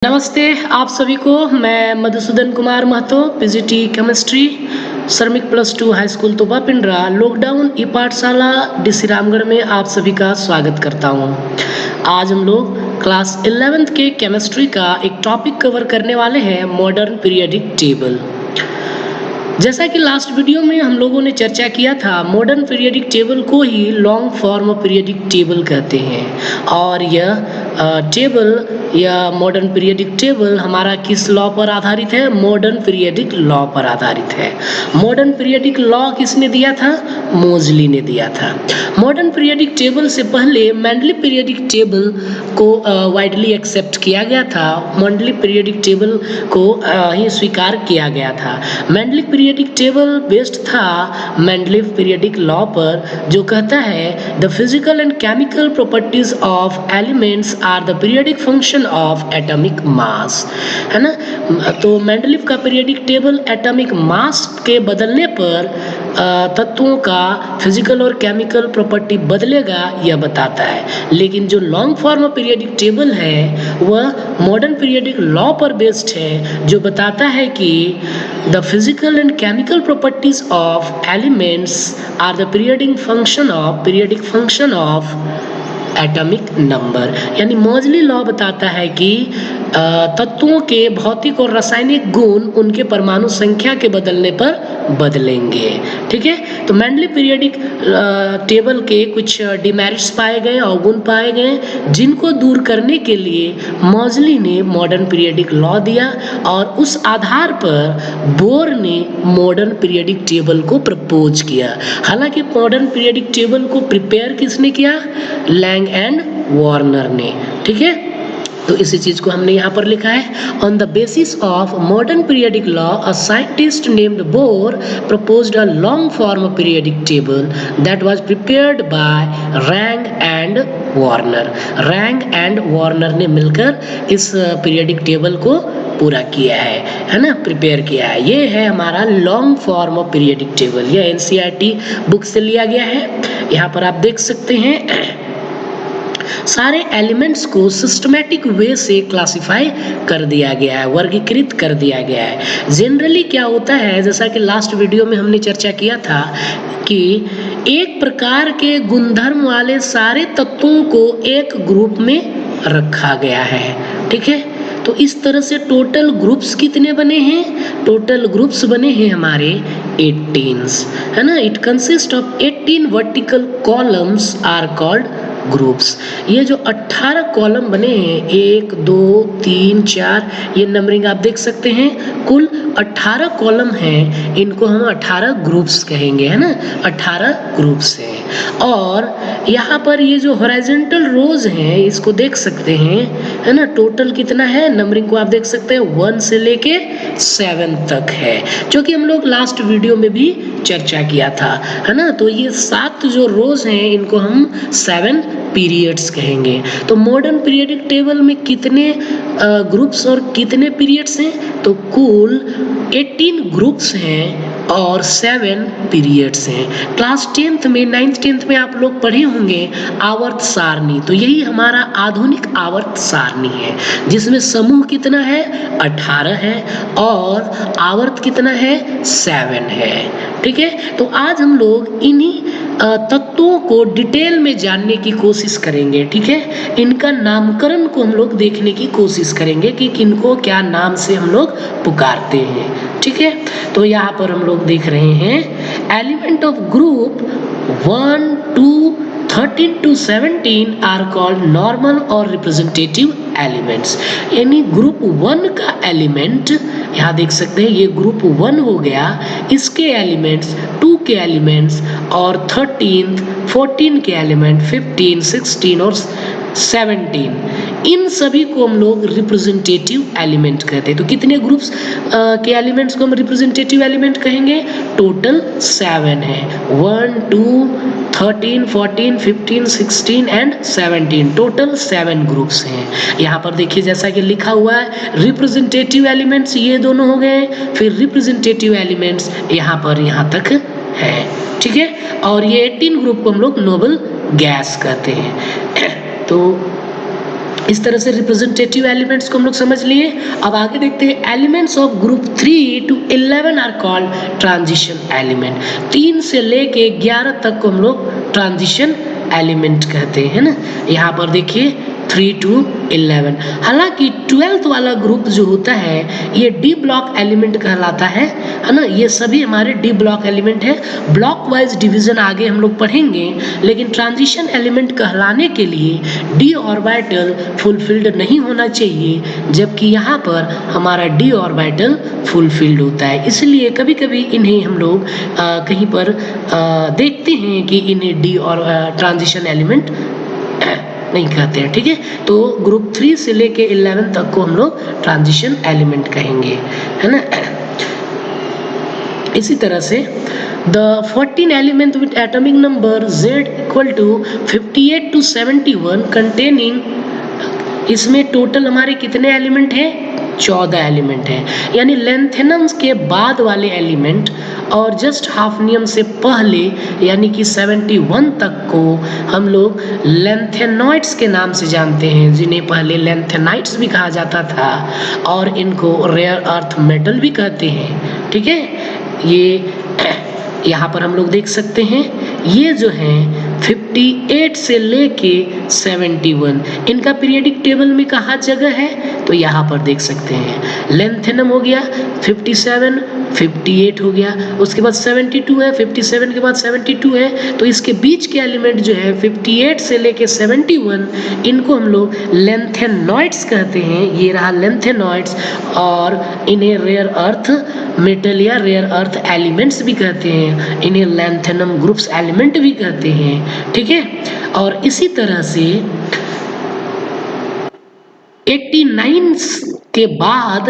नमस्ते आप सभी को। मैं मधुसूदन कुमार महतो, पीजीटी केमिस्ट्री, श्रमिक +2 हाई स्कूल तोबा पिंडरा, लॉकडाउन ई पाठशाला डीसी रामगढ़ में आप सभी का स्वागत करता हूं। आज हम लोग क्लास 11th के केमिस्ट्री का एक टॉपिक कवर करने वाले हैं, मॉडर्न पीरियोडिक टेबल। जैसा कि लास्ट वीडियो में हम लोगों ने चर्चा किया था, मॉडर्न पीरियोडिक टेबल को ही लॉन्ग फॉर्म पीरियोडिक टेबल कहते हैं और यह टेबल या मॉडर्न पीरियोडिक टेबल हमारा किस लॉ पर आधारित है? मॉडर्न पीरियोडिक लॉ पर आधारित है। मॉडर्न पीरियोडिक लॉ किसने दिया था? मोजली ने दिया था। मॉडर्न पीरियोडिक टेबल से पहले मेंडलीव पीरियोडिक टेबल को वाइडली एक्सेप्ट किया गया था। मेंडलीव पीरियोडिक टेबल को ही स्वीकार किया गया था। मेंडलीव पीरियोडिक टेबल बेस्ड था मेंडलीव पीरियोडिक लॉ पर, जो कहता है the physical and chemical properties of elements are the periodic function of atomic mass, है ना। तो मेंडलीव का पीरियोडिक टेबल एटॉमिक मास के बदलने पर तत्वों का फिजिकल और केमिकल प्रॉपर्टी बदलेगा, यह बताता है। लेकिन जो लॉन्ग फॉर्म पीरियोडिक टेबल है वह मॉडर्न पीरियोडिक लॉ पर बेस्ड है, जो बताता है कि the physical and chemical properties of elements are the periodic function of atomic number. यानी मोजली लॉ बताता है कि तत्वों के भौतिक और रासायनिक गुण उनके परमाणु संख्या के बदलने पर बदलेंगे। ठीक है, तो मेंडलीव पीरियोडिक टेबल के कुछ डिमेरिट्स पाए गए, अवगुण पाए गए, जिनको दूर करने के लिए मोजली ने मॉडर्न पीरियोडिक लॉ दिया और उस आधार पर बोर ने मॉडर्न पीरियोडिक टेबल को प्रपोज किया। हालांकि मॉडर्न पीरियोडिक टेबल को प्रिपेयर किसने किया? लैंग एंड वार्नर ने। ठीक है, तो इसी चीज को हमने यहाँ पर लिखा है। On the basis of modern periodic law a scientist named bore proposed a long form periodic table that was prepared by wrong and Warner. Wrong and Warner ने मिलकर इस पीरियोडिक टेबल को पूरा किया है ना, प्रिपेयर किया है। ये है हमारा long form of periodic table. यह एनसीईआरटी बुक से लिया गया है। यहाँ पर आप देख सकते हैं सारे एलिमेंट्स को सिस्टमैटिक वे से क्लासिफाई कर दिया गया है, वर्गीकृत कर दिया गया है। जनरली क्या होता है, जैसा कि लास्ट वीडियो में हमने चर्चा किया था कि एक प्रकार के गुणधर्म वाले सारे तत्वों को एक ग्रुप में रखा गया है। ठीक है, तो इस तरह से टोटल ग्रुप्स कितने बने हैं? टोटल ग्रुप्स बने हैं हमारे 18, है ना। It consist of 18 vertical columns are called groups. ये जो 18 कॉलम बने हैं, 1 2 3 4, ये नंबरिंग आप देख सकते हैं। कुल 18 कॉलम हैं, इनको हम 18 ग्रुप्स कहेंगे, है ना। 18 ग्रुप्स हैं। और यहाँ पर ये जो हॉरिजॉन्टल रोज हैं, इसको देख सकते हैं, है ना। टोटल कितना है? नंबरिंग को आप देख सकते हैं 1 से लेके 7 तक है, जो कि हम लोग लास्ट वीडियो में भी चर्चा किया था, है ना। तो ये 7 जो रोज हैं, इनको हम 7 पीरियड्स कहेंगे। तो मॉडर्न पीरियोडिक टेबल में कितने ग्रुप्स और कितने पीरियड्स हैं? तो कुल 18 ग्रुप्स हैं और 7 पीरियड्स हैं। क्लास 10th में 9th 10th में आप लोग पढ़े होंगे आवर्त सारणी। तो यही हमारा आधुनिक आवर्त सारणी है, जिसमें समूह कितना है? 18 है और आवर्त कितना है? 7 है। ठीक है, तो आज हम लोग इन्हीं तत्वों को डिटेल में जानने की कोशिश करेंगे। ठीक है, इनका नामकरण को हम लोग देखने की कोशिश करेंगे कि किनको क्या नाम से हम लोग पुकारते हैं। ठीक है, तो यहाँ पर हम लोग देख रहे हैं element of group 1 2 13 to 17 are called normal और रिप्रेजेंटेटिव एलिमेंट्स। यानी ग्रुप 1 का एलिमेंट यहाँ देख सकते हैं, ये ग्रुप 1 हो गया, इसके एलिमेंट्स 2 के एलिमेंट्स और 13 14 के एलिमेंट 15 16 और 17, इन सभी को हम लोग रिप्रेजेंटेटिव एलिमेंट कहते हैं। तो कितने ग्रुप्स के एलिमेंट्स को हम रिप्रेजेंटेटिव एलिमेंट कहेंगे? टोटल 7 है। 1 2 13 14 15 16 एंड 17, टोटल 7 ग्रुप्स हैं। यहाँ पर देखिए जैसा कि लिखा हुआ है रिप्रेजेंटेटिव एलिमेंट्स ये दोनों हो गए, फिर रिप्रेजेंटेटिव एलिमेंट्स यहाँ पर यहाँ तक है। ठीक है, और ये 18 ग्रुप को हम लोग नोबल गैस कहते हैं। तो इस तरह से रिप्रेजेंटेटिव एलिमेंट्स को हम लोग समझ लिए। अब आगे देखते हैं elements of group 3 to 11 are called transition element. 3 से लेके 11 तक को हम लोग ट्रांजिशन एलिमेंट कहते हैं ना। यहाँ पर देखिए 3 to 11। हालांकि 12th वाला ग्रुप जो होता है ये डी ब्लॉक एलिमेंट कहलाता है ना। ये सभी हमारे डी ब्लॉक एलिमेंट है। ब्लॉक वाइज डिवीजन आगे हम लोग पढ़ेंगे, लेकिन ट्रांजिशन एलिमेंट कहलाने के लिए डी ऑर्बिटल फुलफिल्ड नहीं होना चाहिए, जबकि यहाँ पर हमारा डी ऑर्बिटल फुलफिल्ड होता है। इसलिए कभी कभी इन्हें हम लोग कहीं पर देखते हैं कि इन्हें डी और ट्रांजिशन एलिमेंट नहीं कहते हैं, ठीक है। तो ग्रुप 3 से लेके 11 तक को हम लोग ट्रांजिशन एलिमेंट कहेंगे, है ना। इसी तरह से the 14 element with atomic number Z equal to 58 to 71 containing, इसमें टोटल हमारे कितने एलिमेंट हैं? 14 एलिमेंट हैं। यानी लेंथेनम्स के बाद वाले एलिमेंट और जस्ट हाफनियम से पहले यानी कि 71 तक को हम लोग लेंथेनॉइड्स के नाम से जानते हैं, जिन्हें पहले लेंथेनाइट्स भी कहा जाता था और इनको रेयर अर्थ मेटल भी कहते हैं, ठीक है। ये यहाँ पर हम लोग देख सकते हैं, ये जो हैं 58 से लेके 71, इनका पीरियडिक टेबल में कहाँ जगह है? तो यहाँ पर देख सकते हैं। लेंथेनम हो गया 57, 58 हो गया, उसके बाद 72 है, 57 के बाद 72 है। तो इसके बीच के एलिमेंट जो है 58 से लेके 71, इनको हम लोग लेंथेनॉइड्स कहते हैं। ये रहा लेंथेनॉइड्स, और इन्हें रेयर अर्थ मेटल या रेयर अर्थ एलिमेंट्स भी कहते हैं। इन्हें लेंथेनम ग्रुप्स एलिमेंट भी कहते हैं, ठीक है। और इसी तरह से 89 के बाद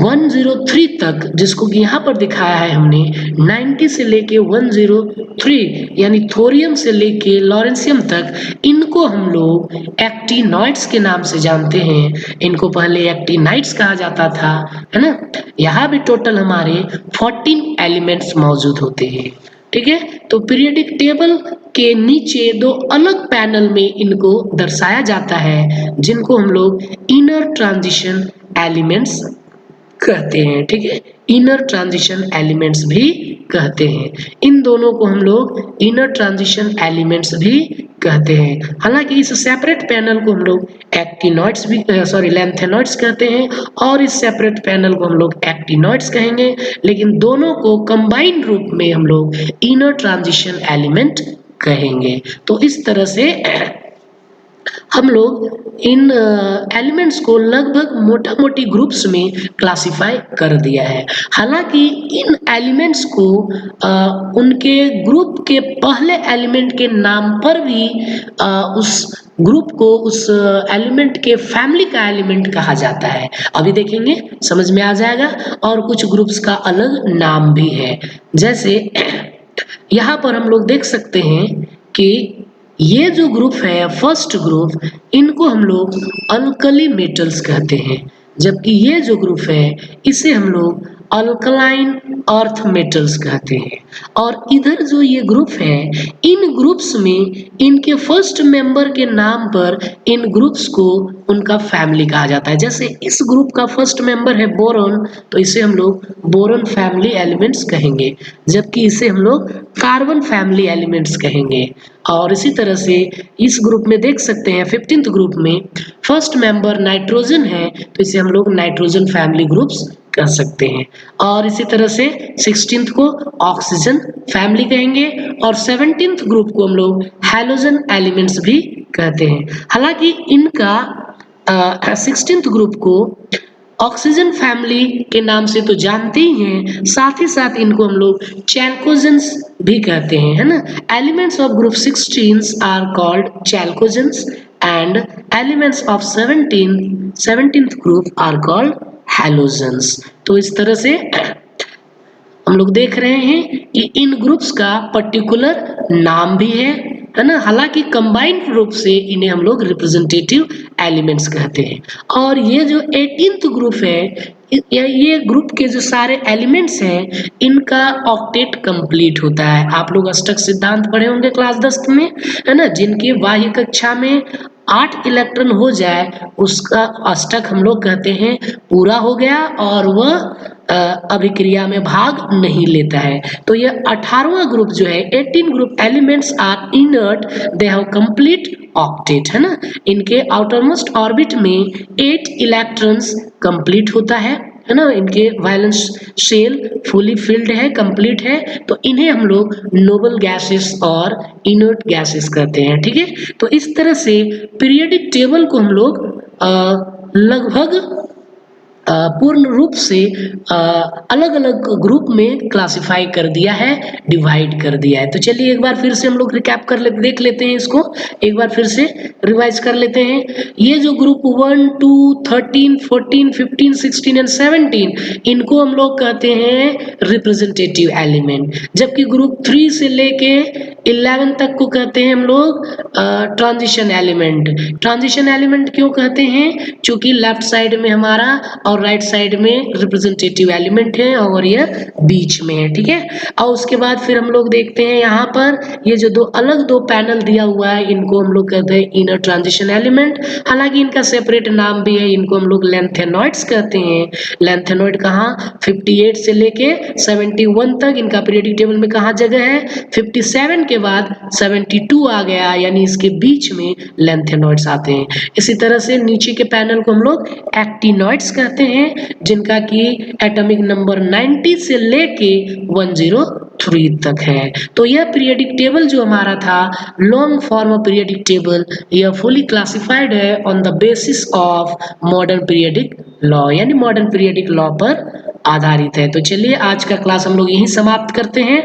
103 तक, जिसको कि यहाँ पर दिखाया है हमने, 90 से लेके 103 यानी थोरियम से लेके लॉरेंसियम तक, इनको हम लोग एक्टिनॉइड्स के नाम से जानते हैं। इनको पहले एक्टिनाइड्स कहा जाता था, है ना। यहाँ भी टोटल हमारे 14 एलिमेंट्स मौजूद होते हैं, ठीक है। तो पीरियडिक टेबल के नीचे दो अलग पैनल में इनको दर्शाया जाता है, जिनको हम लोग इनर ट्रांजिशन एलिमेंट्स कहते हैं, ठीक है। इनर ट्रांजिशन एलिमेंट्स भी कहते हैं। इन दोनों को हम लोग इनर ट्रांजिशन एलिमेंट्स भी कहते हैं। हालांकि इस सेपरेट पैनल को हम लोग एक्टिनॉइड्स भी लेंथेनॉइड्स कहते हैं, और इस सेपरेट पैनल को हम लोग एक्टिनॉइड्स कहेंगे, लेकिन दोनों को कंबाइंड रूप में हम लोग इनर ट्रांजिशन एलिमेंट कहेंगे। तो इस तरह से हम लोग इन एलिमेंट्स को लगभग मोटा मोटी ग्रुप्स में क्लासिफाई कर दिया है। हालांकि इन एलिमेंट्स को उनके ग्रुप के पहले एलिमेंट के नाम पर भी उस ग्रुप को उस एलिमेंट के फैमिली का एलिमेंट कहा जाता है। अभी देखेंगे, समझ में आ जाएगा। और कुछ ग्रुप्स का अलग नाम भी है। जैसे यहाँ पर हम लोग देख सकते हैं कि ये जो ग्रुप है, फर्स्ट ग्रुप, इनको हम लोग अल्कली मेटल्स कहते हैं, जबकि ये जो ग्रुप है इसे हम लोग अल्कलाइन अर्थ मेटल्स कहते हैं। और इधर जो ये ग्रुप है, इन ग्रुप्स में इनके फर्स्ट मेंबर के नाम पर इन ग्रुप्स को उनका फैमिली कहा जाता है। जैसे इस ग्रुप का फर्स्ट मेंबर है बोरॉन, तो इसे हम लोग बोरॉन फैमिली एलिमेंट्स कहेंगे, जबकि इसे हम लोग कार्बन फैमिली एलिमेंट्स कहेंगे। और इसी तरह से इस ग्रुप में देख सकते हैं 15th ग्रुप में फर्स्ट मेंबर नाइट्रोजन है, तो इसे हम लोग नाइट्रोजन फैमिली ग्रुप्स कह सकते हैं। और इसी तरह से 16th को ऑक्सीजन फैमिली कहेंगे, और 17th ग्रुप को हम लोग हैलोजन एलिमेंट्स भी कहते हैं। हालांकि इनका 16th ग्रुप को ऑक्सीजन फैमिली के नाम से तो जानते ही हैं, साथ ही साथ इनको हम लोग चैल्कोजेंस भी कहते हैं, है ना। Elements of group 16 are called chalcogens and elements of 17th group are called halogens. तो इस तरह से हम लोग देख रहे हैं कि इन ग्रुप्स का पर्टिकुलर नाम भी है ना। हालांकि कंबाइंड रूप से इन्हें हम लोग रिप्रेजेंटेटिव एलिमेंट्स कहते हैं। और ये जो 18th ग्रुप है, ये ग्रुप के जो सारे एलिमेंट्स हैं, इनका ऑक्टेट कंप्लीट होता है। आप लोग अष्टक सिद्धांत पढ़े होंगे क्लास 10 में, है ना, जिनके बाह्य कक्षा में 8 इलेक्ट्रॉन हो जाए उसका अष्टक हम लोग कहते हैं पूरा हो गया और वह अभिक्रिया में भाग नहीं लेता है। तो यह 18वां ग्रुप जो है 18 group elements are inert, they have complete octet, है ना। इनके आउटर मोस्ट ऑर्बिट में 8 इलेक्ट्रॉन्स कंप्लीट होता है ना। इनके वैलेंस शेल फुली फिल्ड है, कंप्लीट है, तो इन्हें हम लोग नोबल गैसेस और इनर्ट गैसेस कहते हैं, ठीक है। तो इस तरह से पीरियोडिक टेबल को हम लोग लगभग पूर्ण रूप से अलग अलग ग्रुप में क्लासिफाई कर दिया है, डिवाइड कर दिया है। तो चलिए एक बार फिर से हम लोग रिकैप कर देख लेते हैं, इसको एक बार फिर से रिवाइज कर लेते हैं। ये जो ग्रुप 1, 2, 13, 14, 15, 16 एंड 17 इनको हम लोग कहते हैं रिप्रेजेंटेटिव एलिमेंट, जबकि ग्रुप 3 से लेके 11 तक को कहते हैं हम लोग ट्रांजिशन एलिमेंट। ट्रांजिशन एलिमेंट क्यों कहते हैं? क्योंकि लेफ्ट साइड में हमारा और राइट साइड में रिप्रेजेंटेटिव एलिमेंट है और ये बीच में है, ठीक है। और उसके बाद फिर हम लोग देखते हैं यहाँ पर ये जो दो पैनल दिया हुआ है इनको हम लोग कहते हैं इनर ट्रांजिशन एलिमेंट। हालांकि इनका सेपरेट नाम भी है, इनको हम लोग लैंथेनॉइड्स कहते हैं। लैंथेनॉइड कहाँ? 58 से लेके 71 तक इनका पीरियोडिक टेबल में कहाँ जगह है? 57 के बाद 72 आ गया, यानी इसके बीच में लैंथेनॉइड्स आते हैं। इसी तरह से नीचे के पैनल को हम लोग एक्टिनॉइड्स कहते हैं, जिनका कि एटॉमिक नंबर 90 से लेके 103 तक है। तो यह पीरियोडिक टेबल जो हमारा था, लॉन्ग फॉर्म पीरियोडिक टेबल, यह फुली क्लासिफाइड है on the basis of modern periodic law, यानी मॉडर्न पीरियोडिक लॉ पर आधारित है। तो चलिए आज का क्लास हम लोग यहीं समाप्त करते हैं।